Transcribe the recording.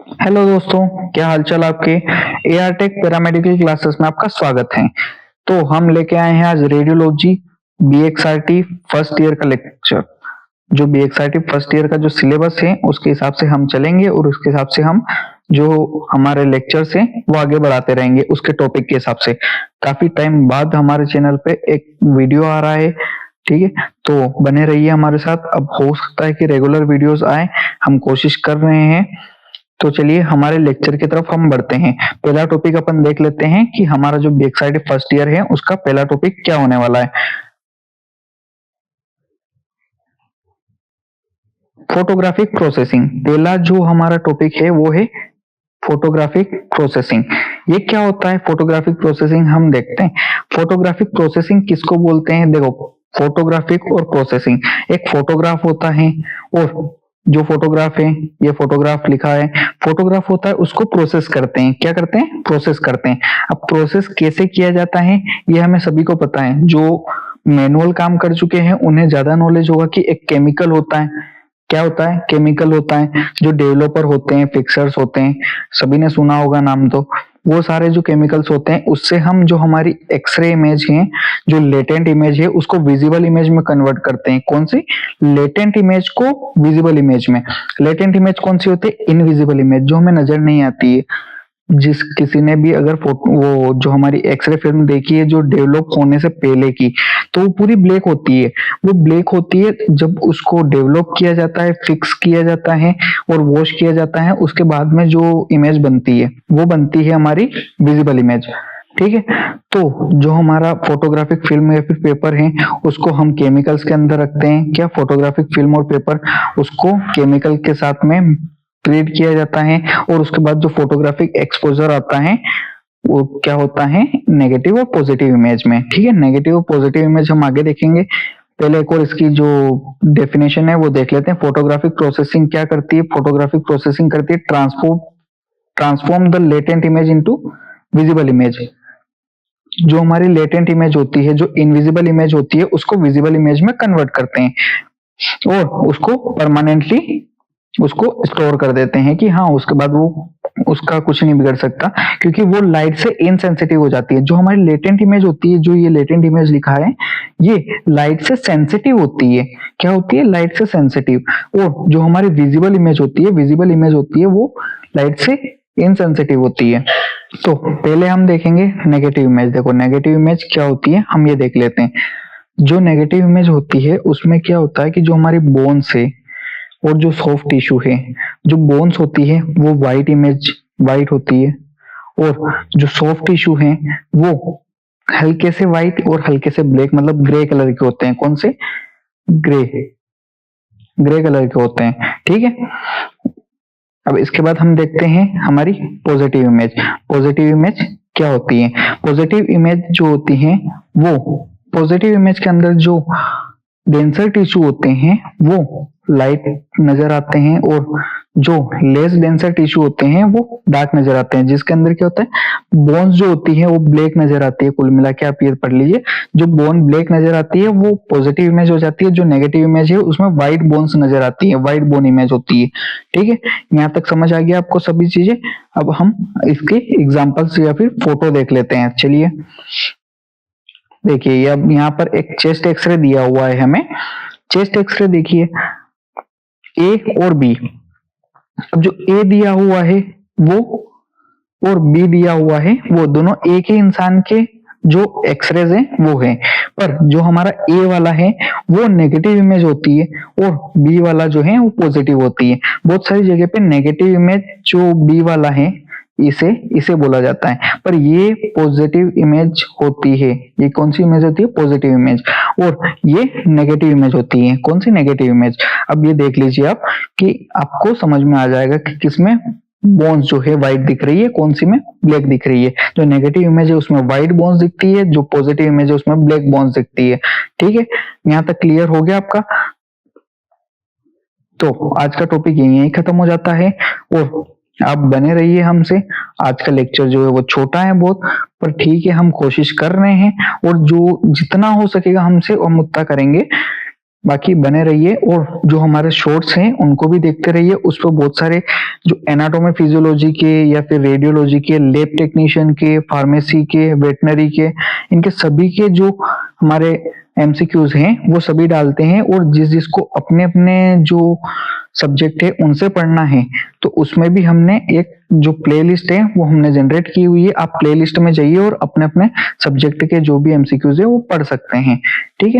Hello दोस्तों, क्या हालचाल आपके। एआर टेक पैरामेडिकल क्लासेस में आपका स्वागत है। तो हम लेके आए हैं आज रेडियोलॉजी बीएक्सआरटी फर्स्ट ईयर का लेक्चर। जो बीएक्सआरटी फर्स्ट ईयर का जो सिलेबस है उसके हिसाब से हम चलेंगे और उसके हिसाब से हम जो हमारे लेक्चर्स हैं वो आगे बढ़ाते रहेंगे उसके टॉपिक के हिसाब से। काफी टाइम बाद हमारे चैनल पे एक वीडियो आ रहा है, ठीक है, तो बने रहिए हमारे साथ। अब हो सकता है कि रेगुलर वीडियोस आए, हम कोशिश कर रहे हैं। तो चलिए हमारे लेक्चर की तरफ हम बढ़ते हैं। पहला टॉपिक अपन देख लेते हैं कि हमारा जो बीएक्सआरटी फर्स्ट ईयर है उसका पहला टॉपिक क्या होने वाला है। फोटोग्राफिक प्रोसेसिंग पहला जो हमारा टॉपिक है वो है फोटोग्राफिक प्रोसेसिंग। ये क्या होता है फोटोग्राफिक प्रोसेसिंग, हम देखते हैं। फोटोग्राफिक प्रोसेसिंग किसको बोलते हैं, देखो, फोटोग्राफिक और प्रोसेसिंग। एक फोटोग्राफ होता है और जो फोटोग्राफ है, ये फोटोग्राफ लिखा है, फोटोग्राफ होता है, उसको प्रोसेस करते हैं। क्या करते हैं, प्रोसेस करते हैं। अब प्रोसेस कैसे किया जाता है ये हमें सभी को पता है। जो मैनुअल काम कर चुके हैं उन्हें ज्यादा नॉलेज होगा कि एक केमिकल होता है। क्या होता है, केमिकल होता है। जो डेवलपर होते हैं, फिक्सर्स होते हैं, सभी ने सुना होगा नाम। तो वो सारे जो केमिकल्स होते हैं उससे हम जो हमारी एक्सरे इमेज है, जो लेटेंट इमेज है, उसको विजिबल इमेज में कन्वर्ट करते हैं। कौन सी, लेटेंट इमेज को विजिबल इमेज में। लेटेंट इमेज कौन सी होती है, इनविजिबल इमेज, जो हमें नजर नहीं आती है। जिस किसी ने भी अगर फोटो, वो जो हमारी एक्सरे फिल्म देखी है जो डेवलप होने से पहले की, तो वो पूरी ब्लैक होती है। वो ब्लैक होती है जब उसको डेवलप किया जाता है, फिक्स किया जाता है और वॉश किया जाता है, उसके बाद में जो इमेज बनती है वो बनती है हमारी विजिबल इमेज। ठीक है, तो जो हमारा फोटोग्राफिक फिल्म या फिर पेपर है उसको हम केमिकल्स के अंदर रखते हैं। क्या, फोटोग्राफिक फिल्म और पेपर, उसको केमिकल के साथ में ट्रीट किया जाता है और उसके बाद जो फोटोग्राफिक एक्सपोजर आता है वो क्या होता है, नेगेटिव और पॉजिटिव इमेज में। ठीक है, नेगेटिव और पॉजिटिव इमेज हम आगे देखेंगे। पहले एक और इसकी जो डेफिनेशन है वो देख लेते हैं। फोटोग्राफिक प्रोसेसिंग क्या करती है, फोटोग्राफिक प्रोसेसिंग करती है transform the latent image into visible image. जो हमारी लेटेंट इमेज होती है, जो इनविजिबल इमेज होती है, उसको विजिबल इमेज में कन्वर्ट करते हैं और उसको परमानेंटली उसको स्टोर कर देते हैं कि हाँ, उसके बाद वो उसका कुछ नहीं बिगड़ सकता, क्योंकि वो लाइट से इनसेंसिटिव हो जाती है। जो हमारी लेटेंट इमेज होती है, जो ये लेटेंट इमेज लिखा है, ये लाइट से सेंसिटिव होती है। क्या होती है, लाइट से सेंसिटिव। और जो हमारी विजिबल इमेज होती है, विजिबल इमेज होती है, वो लाइट से इनसेंसिटिव होती है। तो पहले हम देखेंगे नेगेटिव इमेज। देखो, नेगेटिव इमेज क्या होती है हम ये देख लेते हैं। जो नेगेटिव इमेज होती है उसमें क्या होता है कि जो हमारी बोन्स है और जो सॉफ्ट टिश्यू है, जो बोन्स होती है वो वाइट इमेज, वाइट होती है, और जो सॉफ्ट टिश्यू है वो हल्के से वाइट और हल्के से ब्लैक, मतलब ग्रे कलर के होते हैं। कौन से, ग्रे, ग्रे कलर के होते हैं। ठीक है, अब इसके बाद हम देखते हैं हमारी पॉजिटिव इमेज। पॉजिटिव इमेज क्या होती है, पॉजिटिव इमेज जो होती है वो, पॉजिटिव इमेज के अंदर जो डेंसर टिश्यू होते हैं वो लाइट नजर आते हैं और जो लेस डेंसर टिश्यू होते हैं वो डार्क नजर आते हैं। जिसके अंदर क्या होता है, बोन्स जो होती है वो ब्लैक नजर आती है। कुल मिला के आप ये पढ़ लीजिए, जो बोन ब्लैक नजर आती है वो पॉजिटिव इमेज हो जाती है। जो नेगेटिव इमेज है उसमें व्हाइट बोन्स नजर आती है, व्हाइट बोन इमेज होती है। ठीक है, यहाँ तक समझ आ गया आपको सभी चीजें। अब हम इसके एग्जाम्पल्स या फिर फोटो देख लेते हैं। चलिए देखिए, अब यहाँ पर एक चेस्ट एक्सरे दिया हुआ है हमें। चेस्ट एक्सरे देखिए, ए और बी। अब जो ए दिया हुआ है वो और बी दिया हुआ है वो दोनों एक ही इंसान के जो एक्सरेज हैं वो है। पर जो हमारा ए वाला है वो नेगेटिव इमेज होती है और बी वाला जो है वो पॉजिटिव होती है। बहुत सारी जगह पे नेगेटिव इमेज जो बी वाला है इसे इसे बोला जाता है, पर ये पॉजिटिव इमेज होती है। ये कौन सी इमेज होती है, पॉजिटिव इमेज। और ये नेगेटिव इमेज होती है। कौन सी, नेगेटिव इमेज। अब ये देख लीजिए आप कि आपको समझ में आ जाएगा कि किसमें बोन्स जो है व्हाइट दिख रही है, कौन सी में ब्लैक दिख रही है। जो नेगेटिव इमेज है उसमें व्हाइट बोन्स दिखती है, जो पॉजिटिव इमेज है उसमें ब्लैक बोन्स दिखती है। ठीक है, यहाँ तक क्लियर हो गया आपका। तो आज का टॉपिक यही खत्म हो जाता है और आप बने रहिए हमसे। आज का लेक्चर जो है वो छोटा है बहुत, पर ठीक है, हम कोशिश कर रहे हैं और जो जितना हो सकेगा हमसे हम उतना करेंगे। बाकी बने रहिए और जो हमारे शॉर्ट्स हैं उनको भी देखते रहिए। उस पर बहुत सारे जो एनाटॉमी फिजियोलॉजी के या फिर रेडियोलॉजी के, लैब टेक्नीशियन के, फार्मेसी के, वेटनरी के, इनके सभी के जो हमारे एमसीक्यूज हैं वो सभी डालते हैं। और जिस जिसको अपने अपने जो सब्जेक्ट है उनसे पढ़ना है तो उसमें भी हमने एक जो प्लेलिस्ट है वो हमने जनरेट की हुई है। आप प्लेलिस्ट में जाइए और अपने अपने सब्जेक्ट के जो भी एमसीक्यूज है वो पढ़ सकते हैं। ठीक है।